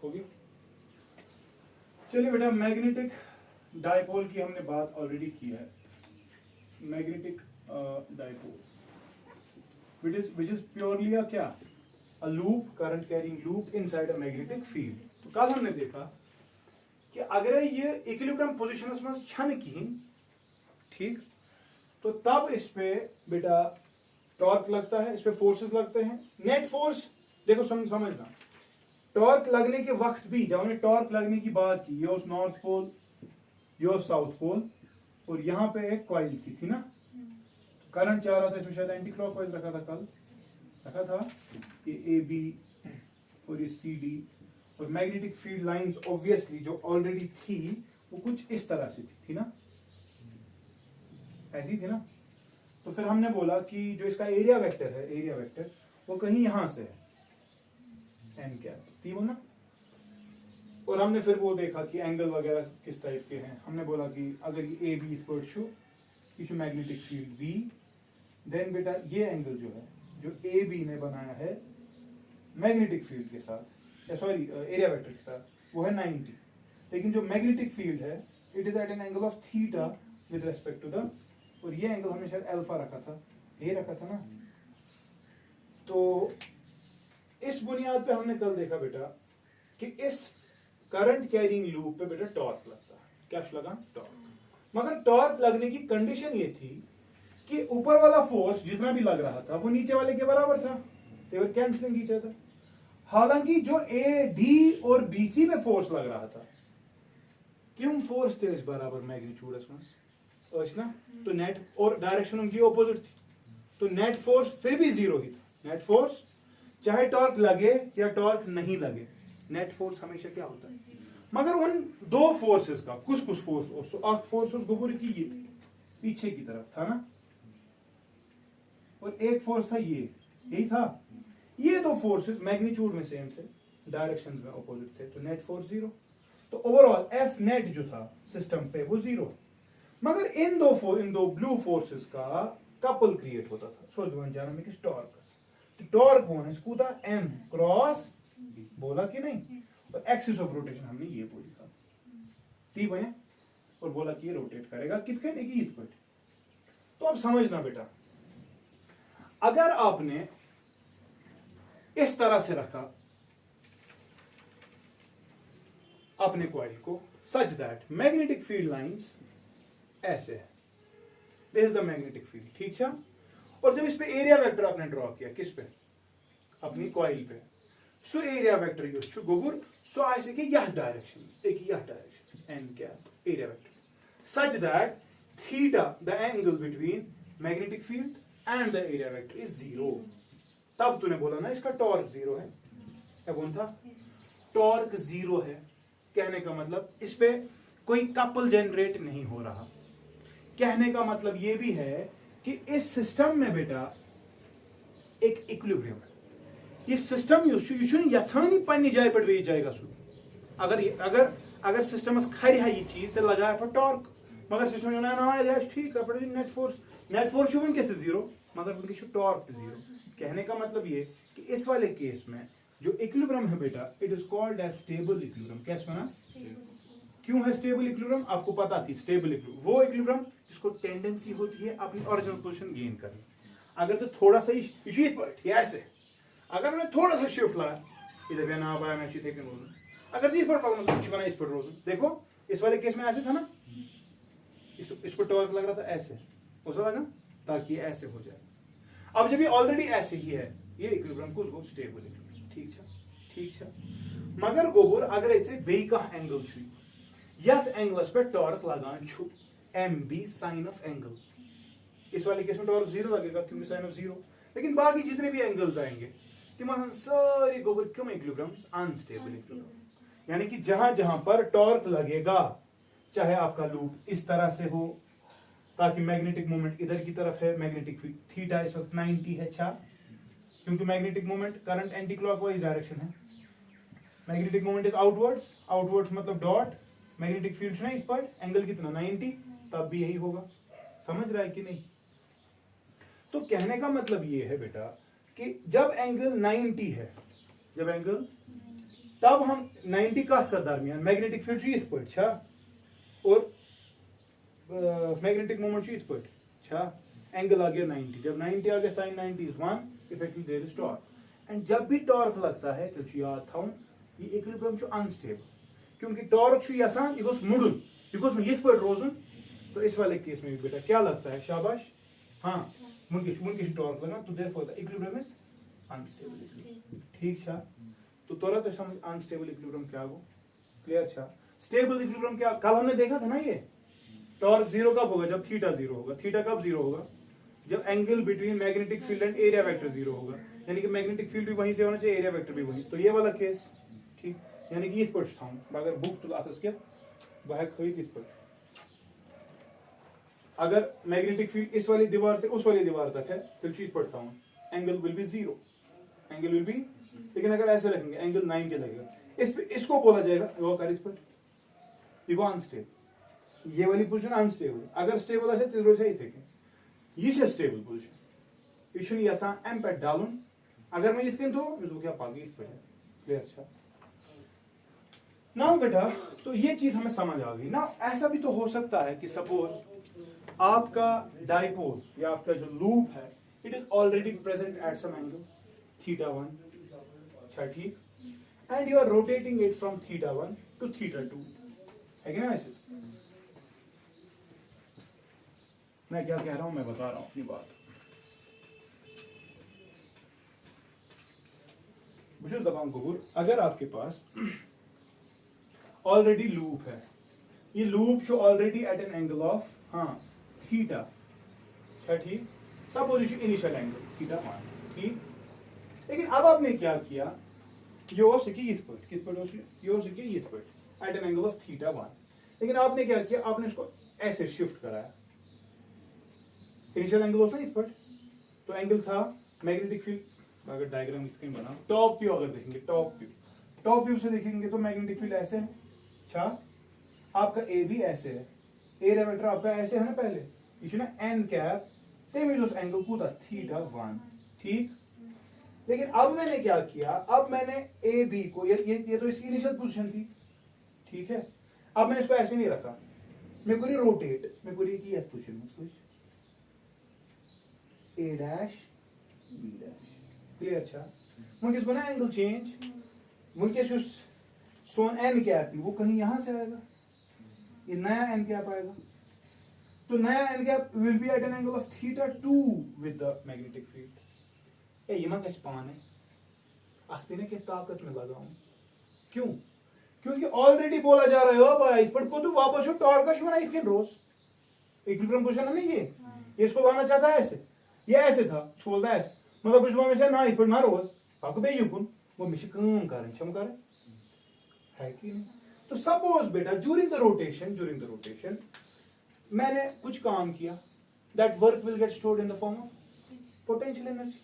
होगी। चलिए बेटा, मैग्नेटिक डायपोल की हमने बात ऑलरेडी की है। Magnetic dipole which is purely a क्या, a loop, current carrying loop inside a magnetic field। तो कल हमने देखा कि अगर ये इक्विलिब्रियम पोजीशनस में छन कहीं, ठीक, तो तब इस पे बेटा टॉर्क लगता है, इस पे फोर्सेस लगते हैं। नेट फोर्स देखो समझना, टॉर्क लगने के वक्त भी, जब हमने टॉर्क लगने की बात की, ये उस नॉर्थ पोल, ये उस साउथ पोल, और यहाँ पे एक कॉइल थी ना, करंट जा रहा था इसमें, शायद एंटी क्लॉकवाइज रखा था, कल रखा था, ये ए बी और ये सी डी, और मैग्नेटिक फील्ड लाइंस ऑब्वियसली जो ऑलरेडी थी वो कुछ इस तरह से थी ना, ऐसी थी ना। तो फिर हमने बोला कि जो इसका एरिया वेक्टर है, एरिया वेक्टर वो कहीं यहां से है, एन कैप थी वो ना। और हमने फिर वो देखा कि एंगल वगैरह किस टाइप के हैं। हमने बोला कि अगर ये a b equal to magnetic field b, then बेटा ये एंगल जो है, जो ए बी ने बनाया है मैग्नेटिक फील्ड के साथ, या सॉरी एरिया वेक्टर के साथ, वो है 90। लेकिन जो मैग्नेटिक फील्ड है it is at an angle of theta with respect to the, और ये एंगल हमने शायद अल्फा रखा था, ये रखा था ना। तो इस बुनियाद पे हमने कल देखा बेटा कि इस करंट कैरिंग लूप पे बेटा टॉर्क लगता है। क्या लगा? टॉर्क। मगर टॉर्क लगने की कंडीशन ये थी कि ऊपर वाला फोर्स जितना भी लग रहा था वो नीचे वाले के बराबर था, they were cancelling each other। हालांकि जो ए डी और बी सी में फोर्स लग रहा था, क्यों फोर्स थे इस बराबर मैग्नीट्यूड ना, तो नेट और डायरेक्शन उनकी ऑपोजिट थी, तो नेट फोर्स फिर भी जीरो ही था। नेट फोर्स चाहे टॉर्क लगे या टॉर्क नहीं लगे, नेट फोर्स हमेशा क्या होता है। मगर उन दो फोर्सेस का कुछ फोर्स उस गोबर की ये पीछे की तरफ था ना, और एक फोर्स था ये, यही था। ये दो फोर्सेस मैग्नीट्यूड में सेम थे, डायरेक्शंस में ऑपोजिट थे, तो नेट फोर्स जीरो। तो ओवरऑल एफ नेट जो था सिस्टम पे वो जीरो। मगर इन दो ब्लू फोर्सेस का कपल क्रिएट होता था। सोच बन जाना में किस टॉर्क, तो टॉर्क होना इसको था एम क्रॉस, बोला कि नहीं, और एक्सिस ऑफ रोटेशन हमने ये बोली था, टी बने, और बोला कि ये रोटेट करेगा किसके नहीं की। तो अब समझना बेटा, अगर आपने इस तरह से रखा अपने कॉइल को such that magnetic field lines ऐसे है, this is the magnetic field, ठीक है। और जब इस पे एरिया वेक्टर आपने ड्रॉ किया, किस पे, अपनी कॉइल पे, so area vector used to गोबर, सो ऐसे कि यह डायरेक्शन, एक यह direction n cap area vector, such that theta the angle between magnetic field and the area vector is zero. तब तूने बोला ना इसका टॉर्क जीरो है, क्या बोल था, टॉर्क जीरो है। कहने का मतलब इस पे कोई कपल जनरेट नहीं हो रहा। कहने का मतलब ये भी है कि इस सिस्टम में बेटा एक इक्विलिब्रियम है। ये सिस्टम यथानी पन्नी जाए पर भी जाएगा सु, अगर सिस्टम खरी है ये चीज तो लगाया पर टॉर्क, मगर सिस्टम ना ठीक है, नेट फोर्स वनकस जीरो, मगर वनकस टॉर्क जीरो। कहने का मतलब ये कि इस वाले केस में जो इक्विलिब्रियम है बेटा, it is called as stable equilibrium. कैसे बना, क्यों है स्टेबल इक्विलिब्रियम, आपको पता थी। स्टेबल इक्विलिब्रियम वो इक्विलिब्रियम जिसको टेंडेंसी होती है अपनी ओरिजिनल पोजीशन गेन करने। अगर तो थोड़ा सा ऐसे, अगर मैं थोड़ा सा शिफ्ट लाया इधर भी ना पाया, मैं रोजन, अगर इस पर बना इस पर रोजन, देखो इस वाले केस में ऐसे था ना, इस पर टॉर्क लग रहा था ऐसे, ऐसा लगा ताकि ऐसे हो जाए। अब जब ये ऑलरेडी ऐसे ही है, ये इक्विलिब्रियम को उसको स्टेबल इक्विलिब्रियम, ठीक है। मगर गोबर अगर ऐसे बे का एंगल छु, यथ एंगलस पे टॉर्क लगान छु m b sine of angle, इस वाले केस में टॉर्क जीरो लगेगा क्योंकि साइन ऑफ जीरो। लेकिन बाकी जितने भी एंगल्स आएंगे तिमान सारी गोबर क्यों इक्विलिब्रियम अनस्टेबल इक्विलिब्रियम, यानी कि जहां जहां पर टॉर्क लगेगा, चाहे आपका लूप इस तरह से हो ताकि मैग्नेटिक मोमेंट इधर की तरफ है, मैग्नेटिक थीटा इस वक्त 90 है, अच्छा, क्योंकि magnetic moment current anti clockwise direction है, मैग्नेटिक मोमेंट इज आउटवर्ड्स मतलब डॉट, मैग्नेटिक फील्ड है इस पर, एंगल कितना 90, तब भी यही होगा। समझ रहा है कि नहीं? तो कहने का मतलब ये है बेटा कि जब एंगल 90 है, जब एंगल तब हम 90 कत दरमियान मैग्नेटिक फील्ड यथ पे और मैग्नेटिक मोमेंट यथ पे एंगल आ गया 90 जब 90 आ गया sin 90 is 1 effectively there is torque and जब भी टॉर्क लगता है तो याद थाउन ये इक्विलिब्रियम अनस्टेबल क्योंकि टॉर्क यसान यह मुड़न यह यथ पे रोजन तो इस वाले केस में भी बेटा क्या लगता है शाबाश हाँ मुनकिश टॉर्क लगा तो therefore the equilibrium is unstable ठीक छा तो तोरा तो समझ अनस्टेबल इक्विलिब्रियम क्या हो क्लियर छा स्टेबल इक्विलिब्रियम क्या कल हमने देखा था ना ये टॉर्क जीरो कब होगा जब थीटा जीरो होगा थीटा कब जीरो होगा जब angle between magnetic field and area vector zero होगा यानी कि मैग्नेटिक फील्ड भी वहीं से होना चाहिए एरिया वेक्टर भी वहीं तो ये वाला केस ठीक यानी कि इस पर था अगर बुक तो आतस के बाहर खोई इस पर अगर मैग्नेटिक फील्ड इस वाली दीवार से उस वाली दीवार तक है तो चीज पढ़ता हूँ angle will be zero angle will be लेकिन अगर ऐसे रखेंगे एंगल 9 के लगेगा इसको बोला जाएगा वो कर इस पर ये अनस्टेबल ये वाली पोजीशन अनस्टेबल अगर स्टेबल है तो रोज ही थे ये है स्टेबल पोजीशन ये छुन यसा एम पे डालून अगर मैं इसके तो मैं क्या पागी इस पर क्लियर अच्छा ना बेटा तो ये चीज हमें समझ आ गई ना ऐसा भी तो हो सकता है कि सपोज आपका डाइपोल या आपका जो लूप है it is already present at some angle theta 1 अच्छा ठीक and you are rotating it from theta 1 to theta 2 है कि ना ऐसे मैं क्या कह रहा हूं मैं बता रहा हूं अपनी बात मुझे दबाव गुर अगर आपके पास ऑलरेडी लूप है ये लूप जो already at an angle of हाँ थीटा अच्छा ठीक सपोज इनिशियल एंगल थीटा 1 ठीक लेकिन अब आपने क्या किया यो से कि इस पर किस पर यो से कि इस पर at an angle of theta 1 लेकिन आपने क्या किया आपने इसको ऐसे शिफ्ट कराया इनिशियल एंगल होता है इस पर तो एंगल था मैग्नेटिक फील्ड अगर डायग्राम स्क्रीन बना टॉप व्यू अगर देखेंगे टॉप व्यू से देखेंगे तो मैग्नेटिक फील्ड ऐसे है अच्छा आपका ए भी ऐसे है एरिया वेक्टर आपका ऐसे है ना पहले इशू ना एन कैप तेज उस एंगल कूदा थीटा 1 ठीक लेकिन अब मैंने क्या किया अब मैंने ए बी को ये तो इसकी इनिशियल पोजीशन थी ठीक है अब मैंने इसको ऐसे नहीं रखा मैं कोई रोटेट मैं कोई की एस पोजीशन में switch a dash b dash clear अच्छा मुझे इसको ना एंगल चेंज मुझे सोन एन कैप वो कहीं यहां से आएगा ये नया एन कैप आएगा तो नया n cap will be at an angle of theta 2 with the magnetic field ये मा कैसे पान है आसपीने के ताकत में लगाऊं क्यों क्योंकि ऑलरेडी बोला जा रहा है अब इस पर को तो वापस टॉर्क का शुरू इसके रोज इक्विलिब्रियम पोजीशन है ना ये इसको लाना चाहता है ऐसे ये ऐसे था उसको बोलता है ऐसे मतलब कुछ में से ना इस पर ना रोज आपको बेयुकुन वो मिश काम करें क्षम करें है कि नहीं तो सपोज बेटा ड्यूरिंग द रोटेशन मैंने कुछ काम किया that work will get stored in the form of potential energy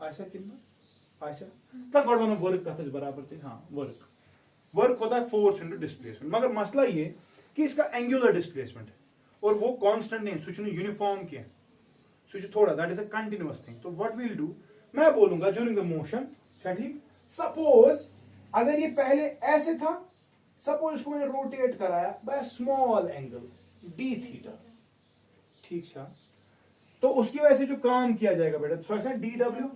ऐसा कितना ऐसा तक गड़बड़ वर्क का बराबर थे हाँ वर्क होता है फोर्स इनटू डिस्प्लेसमेंट मगर मसला ये कि इसका एंगुलर डिस्प्लेसमेंट है और वो कांस्टेंट नहीं स्विच ने यूनिफॉर्म किया स्विच थोड़ा that is a continuous thing तो व्हाट विल डू मैं बोलूंगा ड्यूरिंग द मोशन ठीक सपोज अगर ये पहले ऐसे था सपोज इसको मैंने रोटेट कराया by small angle D theta ठीक था तो उसकी वजह से जो काम किया जाएगा बेटा तो ऐसा डी डब्ल्यू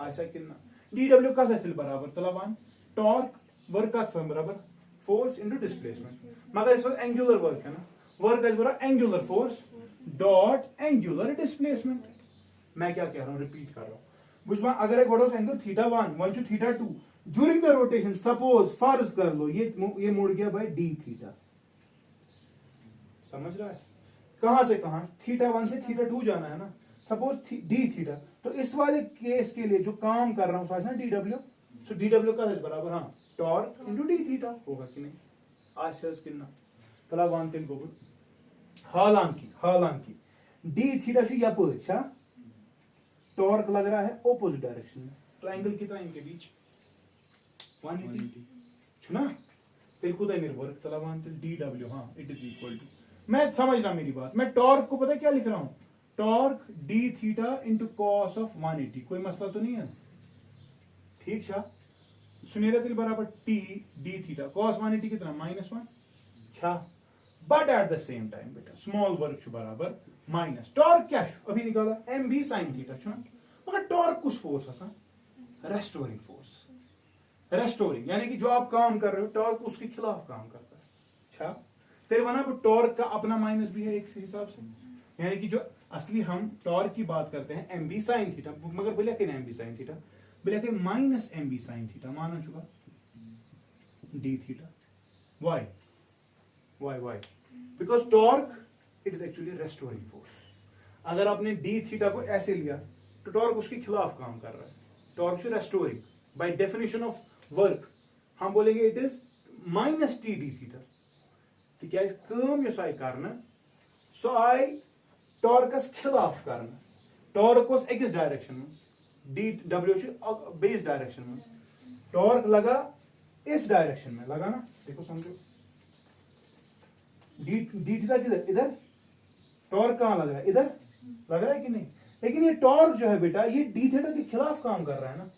ऐसा कितना डी डब्ल्यू का फैसल बराबर तलावान टॉर्क वर्क का स्वयं बराबर फोर्स इनटू डिस्प्लेसमेंट मगर इस वक्त एंगुलर वर्क है ना वर्क इज बराबर angular force dot angular displacement मैं क्या कह रहा हूं रिपीट कर रहा हूं बुझवा अगर एक बड़ा angle theta 1 1 to theta 2 during the rotation suppose फर्ज कर लो ये मुड़ गया बाय डी थीटा समझ रहा है कहां से कहां थीटा 1 से थीटा 2 जाना है ना सपोज डी थीटा तो इस वाले केस के लिए जो काम कर रहा हूं समझना D W so D W का है बराबर हां टॉर्क इनटू डी थीटा होगा कि नहीं आशयस कितना तला वन तिल गोबुर हालांकि डी थीटा से यपर छा टॉर्क लग रहा है ऑपोजिट डायरेक्शन में तो एंगल कितना इनके बीच 180 छुना फिर खुदा निर्वर्क तला वन तिल डी डब्ल्यू हां इट इज इक्वल टू मैं समझना मेरी बात मैं टॉर्क को पता क्या लिख रहा हूं torque D theta into cos of 180 कोई मसला तो नहीं है ठीक छा सुनेरा तेल बराबर टी डी थीटा cos 180 कितना -1 छा but at the same time बेटा स्मॉल वर्क छु बराबर माइनस टॉर्क क्या छु अभी निकाला एम बी साइन थीटा छु ना मगर टॉर्क कुछ फोर्स आसा रेस्टोरिंग फोर्स रेस्टोरिंग यानी कि जो आप काम कर रहे हो टॉर्क उसके खिलाफ काम करता है अच्छा तेरे वहां पर टॉर्क का अपना माइनस भी है एक से हिसाब से यानी कि जो असली हम टॉर्क की बात करते हैं एम बी साइन थीटा मगर बोलिया कि एम बी साइन थीटा बोलिया कि minus M b sine theta माना चुका d theta why why why because torque it is actually restoring force अगर आपने डी थीटा को ऐसे लिया तो टॉर्क उसके खिलाफ काम कर रहा है टॉर्क से restoring by definition of work हम बोलेंगे it is minus T d theta तिकाज काम यस आय करना सो आय टॉर्कस खिलाफ करना टॉर्क was एक्स डायरेक्शन में डी डब्ल्यू बेस डायरेक्शन में टॉर्क लगा इस डायरेक्शन में लगा ना देखो समझो डी डी थीटा किधर इधर टॉर्क कहां लग रहा है इधर लग रहा है कि नहीं लेकिन ये टॉर्क जो है बेटा ये डी थीटा के खिलाफ काम कर रहा है ना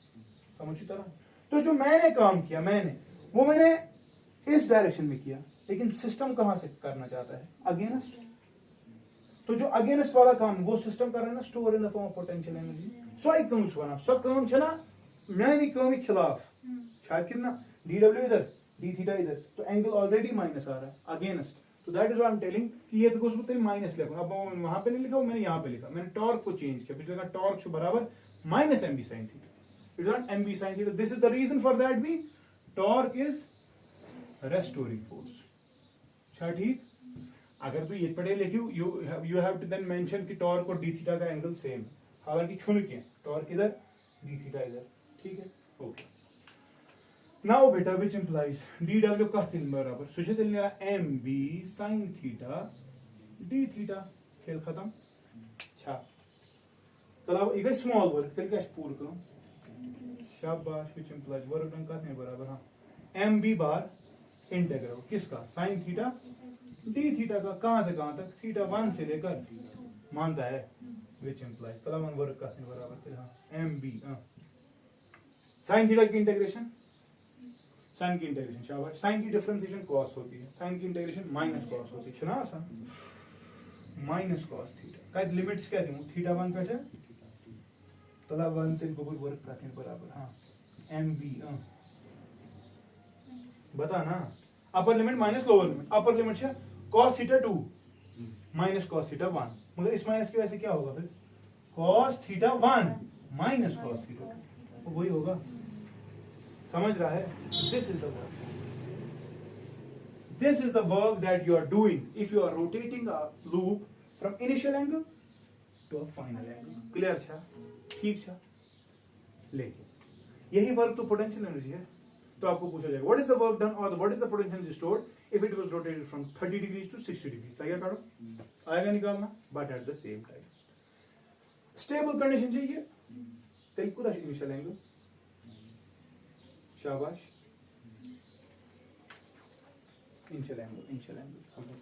समझ तरह तो जो मैंने काम किया मैंने इस डायरेक्शन में किया लेकिन सिस्टम कहां से करना चाहता है अगेंस्ट तो जो अगेंस्ट वाला काम वो सिस्टम कर रहा है ना store in the form of potential energy so I comes one so काम छना मैंने काम के खिलाफ छा कितना डीडब्ल्यू इधर डी थीटा इधर तो एंगल ऑलरेडी माइनस आ रहा है अगेंस्ट तो that is what I am telling कि ये तो कुछ तेरे माइनस लिखो अब वहां पे नहीं लिखा मैंने यहां पे लिखा मैंने टॉर्क को चेंज किया पिछले का टॉर्क से बराबर minus M b sine theta it is not m b sine theta this is the reason for that b torque is restoring force अच्छा ठीक अगर तू ये पढ़े लिखी you have to then mention कि टॉर्क और डी थीटा का एंगल सेम है हालांकि छुन के टॉर्क इधर डी थीटा इधर ठीक है ओके नाउ बेटा व्हिच इंप्लाइज डी डब्ल्यू का तिल बराबर सुशे तिल नेरा M B sin theta d theta खेल खत्म अच्छा तलाव इगे स्मॉल वर्क तिल क्या पूर करो शाबाश व्हिच इंप्लाइज वर्क डन का बराबर हां एम बी बार इंटीग्रल किसका sin थीटा डी थीटा का कहां से कहां तक थीटा 1 से लेकर मानता है व्हिच इंप्लाइज तलाव वर्क का बराबर तिल हां एम बी sin थीटा की इंटीग्रेशन साइन की इंटीग्रेशन शाबाश साइन की डिफरेंशिएशन cos होती है साइन की इंटीग्रेशन माइनस cos होती है ना आसान माइनस cos थीटा का लिमिट्स क्या थी थीटा 1 पे है तला 1 तिल को वर्क करते हैं बराबर हां एम बी बता ना upper limit minus lower limit upper limit से cos theta 2 minus cos theta 1 मगर इस माइनस की वजह से क्या होगा फिर cos theta 1 minus cos theta 2 तो वही होगा समझ रहा है this is the work that you are doing if you are rotating a loop from initial angle to a final angle clear छा ठीक छा लेकिन यही वर्क तो पोटेंशियल एनर्जी है तो आपको पूछा जाएगा what is the work done और what is the potential energy stored if it was rotated from 30 degrees to 60 degrees तैयार करो आएगा निकालना but at the same time stable condition चाहिए तेल कुछ इनिशियल एंगल शाबाश इनिशियल एंगल समझो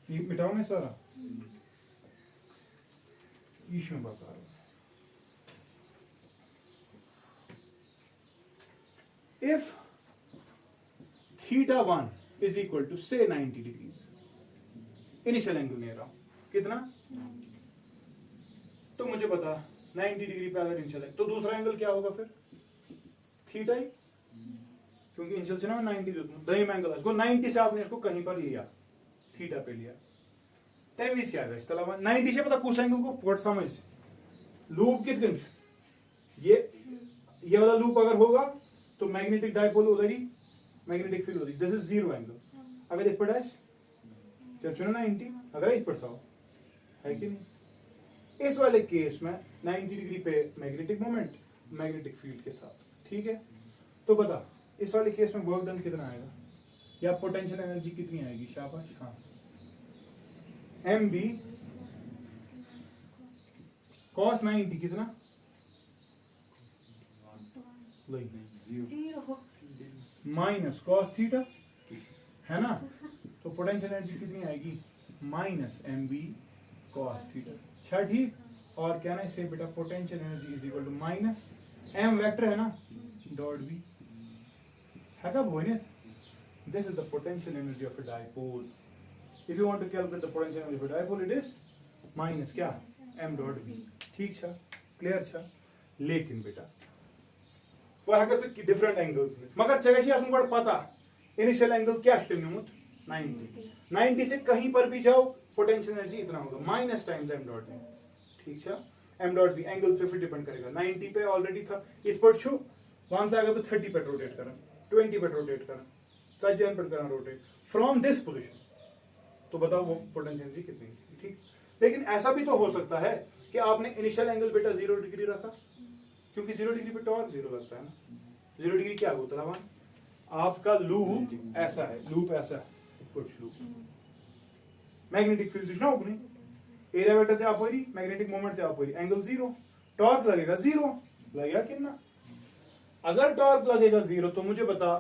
ये मिटाओ मैं सारा इशू में बता रहा हूं if theta 1 is equal to say 90 degrees initial angle ले रहा हूं कितना तो मुझे पता 90 डिग्री पे अगर इनिशियल है तो दूसरा एंगल क्या होगा फिर थीटा ही क्योंकि इनिशियल से ना 90 देता हूं दही एंगल इसको 90 से आपने इसको कहीं पर लिया थीटा पे लिया तमीज क्या है इस तरह 90 से पता कुछ एंगल को पोर्ट समझ लूप कितने ये वाला लूप अगर होगा तो मैग्नेटिक डायपोल उधर ही मैग्नेटिक फील्ड उधर दिस इज जीरो एंगल अगर इस पर डैश क्या चुना 90 अगर इस पर था है कि नहीं इस वाले केस में 90 डिग्री पे मैग्नेटिक मोमेंट मैग्नेटिक फील्ड के साथ ठीक है तो बता इस वाले केस में वर्क डन कितना आएगा या पोटेंशियल एनर्जी कितनी आएगी शाबाश हाँ एम बी cos 90 कितना माइनस cos थीटा है ना तो पोटेंशियल एनर्जी कितनी आएगी minus M B cos theta अच्छा ठीक, और क्या ना इससे बेटा potential energy is equal to minus M vector है ना डॉट बी है कब बनित this is the potential energy of a dipole if you want to calculate the potential energy of a dipole it is minus क्या M dot B ठीक छ clear छ लेकिन बेटा वो है डिफरेंट एंगल्स मगर जगह आसन गड पता इनिशियल एंगल क्या निमुत 90 से कहीं पर भी जाओ पोटेंशियल एनर्जी इतना होगा minus times M dot B ठीक है एम डॉट बी एंगल पे फिर डिपेंड करेगा 90 पे ऑलरेडी था इस पर छु वहां से आगे पे 30 पे रोटेट करा 20 पे रोटेट करा 40 पे करा रोटेट फ्रॉम दिस पोजीशन तो बताओ वो पोटेंशियल एनर्जी कितनी है ठीक लेकिन ऐसा भी तो हो सकता है कि आपने इनिशियल एंगल बेटा 0 डिग्री रखा क्योंकि 0 डिग्री पे टॉर्क 0 लगता है ना 0 डिग्री क्या होता है आपका लूप ऐसा है लूप ऐसा है कुछ लूप मैग्नेटिक फील्ड दिखना अपनी एरिया वेक्टर ते अपोरी मैग्नेटिक मोमेंट ते अपोरी एंगल 0 टॉर्क लगेगा 0 लगेगा कितना अगर टॉर्क लगेगा 0 तो मुझे बता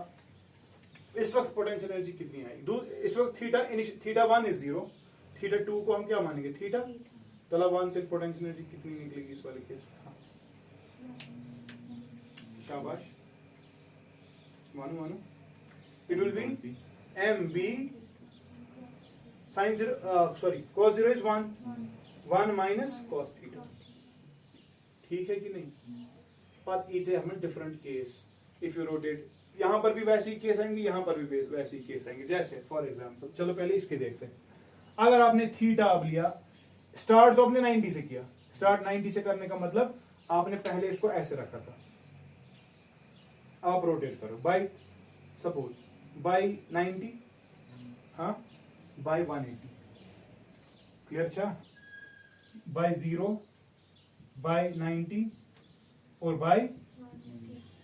इस वक्त पोटेंशियल एनर्जी कितनी आएगी इस वक्त थीटा 1 इज 0 थीटा 2 को हम क्या मानेंगे थीटा तला 1 से पोटेंशियल एनर्जी कितनी निकलेगी इस वाले केस में शाबाश मानो it will be mb sin 0 cos 0 is 1 minus cos theta ठीक है कि नहीं but each है different case if you rotate यहां पर भी वैसे ही केस आएंगे यहां पर भी वैसे ही केस आएंगे जैसे फॉर एग्जांपल चलो पहले इसके देखते हैं अगर आपने थीटा अब लिया स्टार्ट तो आपने 90 से किया स्टार्ट 90 से करने का मतलब आपने पहले इसको ऐसे रखा था आप रोटेट करो बाय सपोज बाय 90 हाँ बाय 180 क्लियर छा बाय 0 बाय 90 और बाय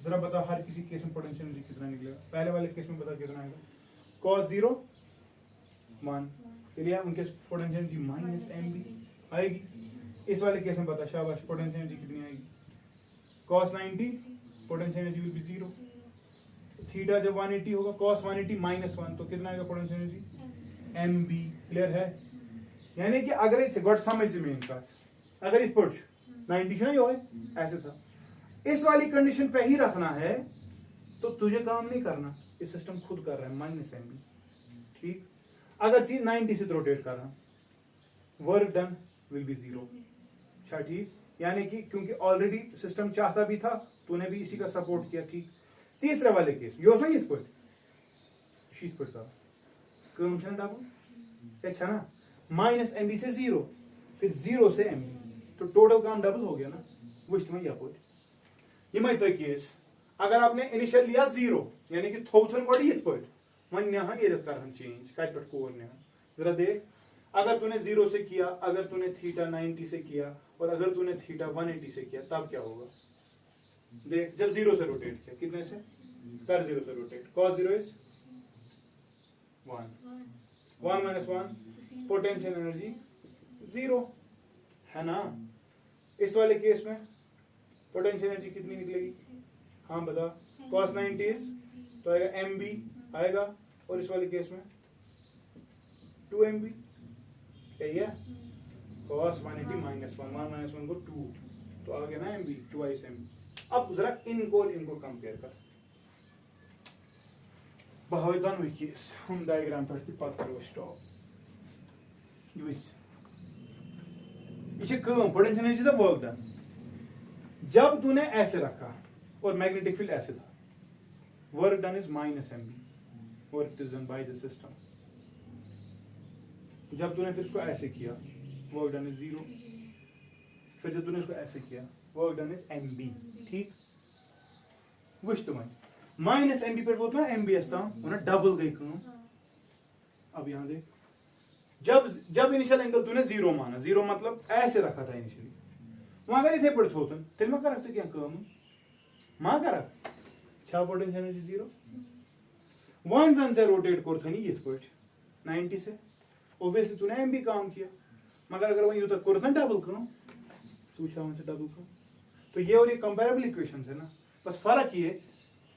जरा बताओ हर किसी केस में पोटेंशियल एनर्जी कितना निकलेगा पहले वाले केस में बता कितना आएगा cos 0 1 चलिए उनके पोटेंशियल एनर्जी माइनस mb आएगी इस वाले केस में बता शाबाश पोटेंशियल एनर्जी कितनी आएगी cos 90 potential energy will be 0 theta जब 180 होगा cos 180 माइनस 1 तो कितना आएगा पोटेंशियल एनर्जी mb क्लियर है यानी कि अगर इट्स गॉट समझ में इनका अगर इस पर 90 नहीं होए ऐसे था इस वाली कंडीशन पे ही रखना है तो तुझे काम नहीं करना ये सिस्टम खुद कर रहा है माइनस mb ठीक अगर चीज 90 से रोटेट कर रहा वर्क डन विल बी 0 अच्छा ठीक यानी कि क्योंकि ऑलरेडी सिस्टम चाहता भी था तूने भी इसी का सपोर्ट किया ठीक तीसरे वाले केस यो सही इस पर का कम छन डबल अच्छा ना माइनस mb से 0 फिर 0 से mb तो टोटल काम डबल हो गया ना वुश्त में यह ये मैं तो केस अगर आपने इनिशियल लिया 0 यानी कि थोथन बड़ी इस पर मन यहां ये कर हम चेंज कट पर कोर ने जरा देख अगर तूने 0 से किया अगर तूने थीटा 90 से किया और अगर तूने थीटा 180 से किया तब क्या होगा देख जब 0 से रोटेट किया कितने से कर 0 से rotate cos 0 is 1 minus 1 potential energy 0 है ना इस वाले केस में पोटेंशियल एनर्जी कितनी निकलेगी हाँ बता cos 90 इज तो आएगा mb आएगा और इस वाले केस में 2 mb यही है cos 180 माइनस 1 माइनस 1 को 2 तो आ गया ना mb 2 mb अब जरा इनको कंपेयर कर बहावे दोनों केस हम डायग्राम पर पत करो स्टॉप ये पोटेंशियल एनर्जी का वर्क डन जब तूने ऐसे रखा और मैग्नेटिक फील्ड ऐसे था work done is minus mb work is done by the system जब तूने फिर इसको ऐसे किया वर्क डन इज 0 फिर जब तूने इसको ऐसे किया वर्क डन इज mb ठीक वुश तुम्हें माइनस mb पर वो ना mb असता उन्हें डबल गई काम अब यहां देख जब इनिशियल एंगल तूने 0 माना 0 मतलब ऐसे रखा था इनिशियली वहां अगर इथे पड़ थोतन तेल में कर क्या काम मां कर छा पोटेंशियल एनर्जी 0 वन सन से रोटेट कर थनी इस पर 90 से ऑब्वियसली तूने mb काम किया मगर अगर वही होता कर डबल काम पूछा मुझे डबल काम तो ये और ये कंपैरेबल इक्वेशंस है ना बस फर्क ये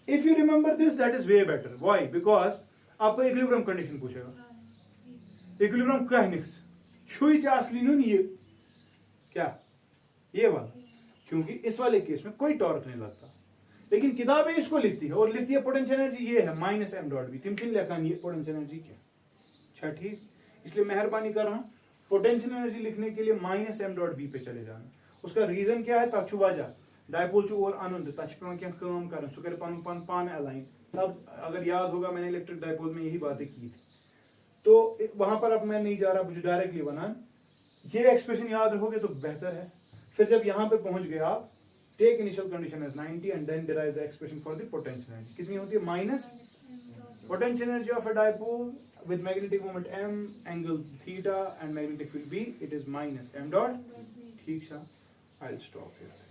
if you remember this that is way better why because आपको इक्विलिब्रियम कंडीशन पूछेगा इक्विलिब्रियम कहनिक्स छुई च असली नुन ये क्या, ये वाला, क्योंकि इस वाले केस में कोई टॉर्क नहीं लगता। लेकिन किताबें इसको लिखती है, और लिखती है पोटेंशियल एनर्जी ये है माइनस एम डॉट बी, तुम किन लेखा नहीं पोटेंशियल एनर्जी क्या। अच्छा ठीक, इसलिए मेहरबानी कर रहा हूं पोटेंशियल एनर्जी लिखने के लिए माइनस एम डॉट बी पे चले जाना। उसका रीजन क्या है, तक वजह डायपोल और अनुंद तक क्या काम कर सह कर पान अलाइन। सब अगर याद होगा मैंने इलेक्ट्रिक डायपोल में यही बातें की थी, तो वहां पर अब मैं नहीं जा रहा, मुझे डायरेक्टली बना, ये एक्सप्रेशन याद रखोगे तो बेहतर है। फिर जब यहां पे पहुंच गए आप, take initial condition as 90 and then derive the expression for the potential energy. कितनी होती है, minus potential energy of a dipole with magnetic moment m, angle theta and magnetic field b, it is minus m dot. ठीक है, I'll stop here.